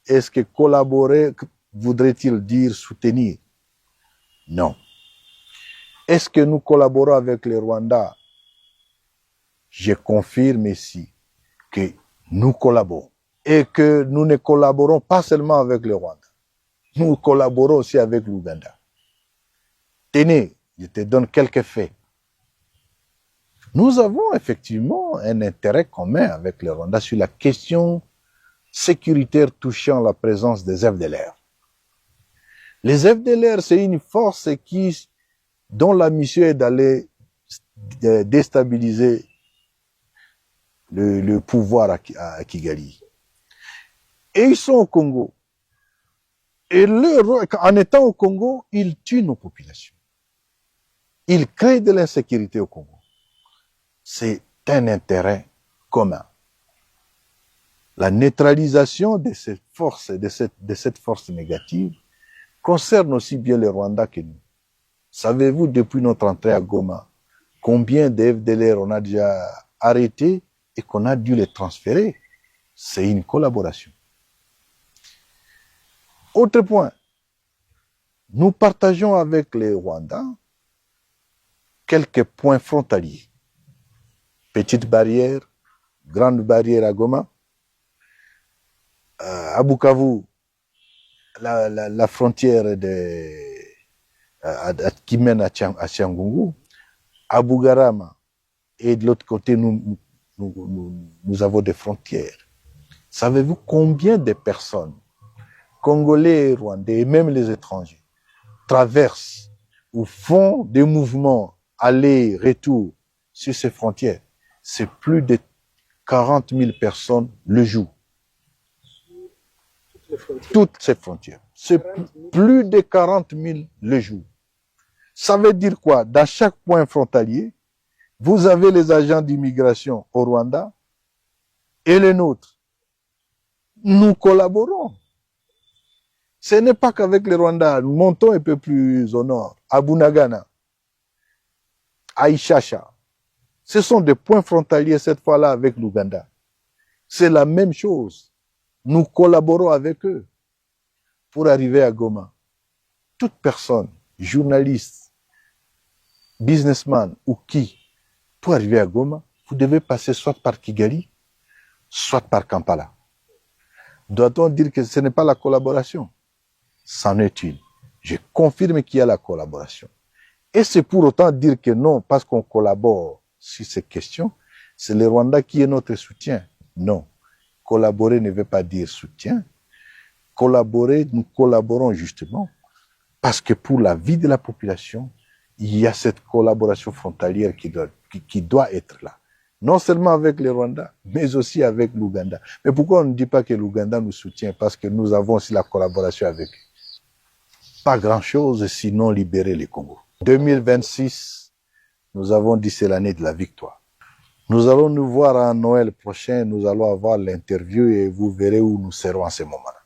Est-ce que collaborer voudrait-il dire soutenir? Non. Est-ce que nous collaborons avec le Rwanda? Je confirme ici que nous collaborons. Et que nous ne collaborons pas seulement avec le Rwanda. Nous collaborons aussi avec l'Ouganda. Tenez, je te donne quelques faits. Nous avons effectivement un intérêt commun avec le Rwanda sur la question sécuritaire touchant la présence des FDLR. Les FDLR, c'est une force dont la mission est d'aller déstabiliser le pouvoir à Kigali. Et ils sont au Congo. Et en étant au Congo, ils tuent nos populations. Ils créent de l'insécurité au Congo. C'est un intérêt commun. La neutralisation de cette force, de cette force négative, concerne aussi bien le Rwanda que nous. Savez-vous, depuis notre entrée à Goma, combien de FDLR on a déjà arrêté et qu'on a dû les transférer? C'est une collaboration. Autre point, nous partageons avec les Rwandais quelques points frontaliers. Petite barrière, grande barrière à Goma, à Bukavu, la frontière qui mène à Tchangungu, à Bugarama, et de l'autre côté, nous avons des frontières. Savez-vous combien de personnes, Congolais et Rwandais, et même les étrangers, traversent ou font des mouvements aller-retour sur ces frontières? C'est plus de 40 000 personnes le jour. Toutes ces frontières. C'est plus de 40 000 le jour. Ça veut dire quoi? Dans chaque point frontalier, vous avez les agents d'immigration au Rwanda et les nôtres. Nous collaborons. Ce n'est pas qu'avec les Rwandais. Nous montons un peu plus au nord, à Bunagana, à Ishasha. Ce sont des points frontaliers cette fois-là avec l'Ouganda. C'est la même chose. Nous collaborons avec eux pour arriver à Goma. Toute personne, journaliste, businessman ou qui, pour arriver à Goma, vous devez passer soit par Kigali, soit par Kampala. Doit-on dire que ce n'est pas la collaboration? C'en est une. Je confirme qu'il y a la collaboration. Et c'est pour autant dire que non, parce qu'on collabore sur ces questions, c'est le Rwanda qui est notre soutien. Non. Collaborer ne veut pas dire soutien. Collaborer, nous collaborons justement parce que pour la vie de la population, il y a cette collaboration frontalière qui doit être là. Non seulement avec les Rwandais, mais aussi avec l'Ouganda. Mais pourquoi on ne dit pas que l'Ouganda nous soutient? Parce que nous avons aussi la collaboration avec eux. Pas grand-chose sinon libérer les Congos. 2026, nous avons dit c'est l'année de la victoire. Nous allons nous voir à Noël prochain, nous allons avoir l'interview et vous verrez où nous serons en ce moment-là.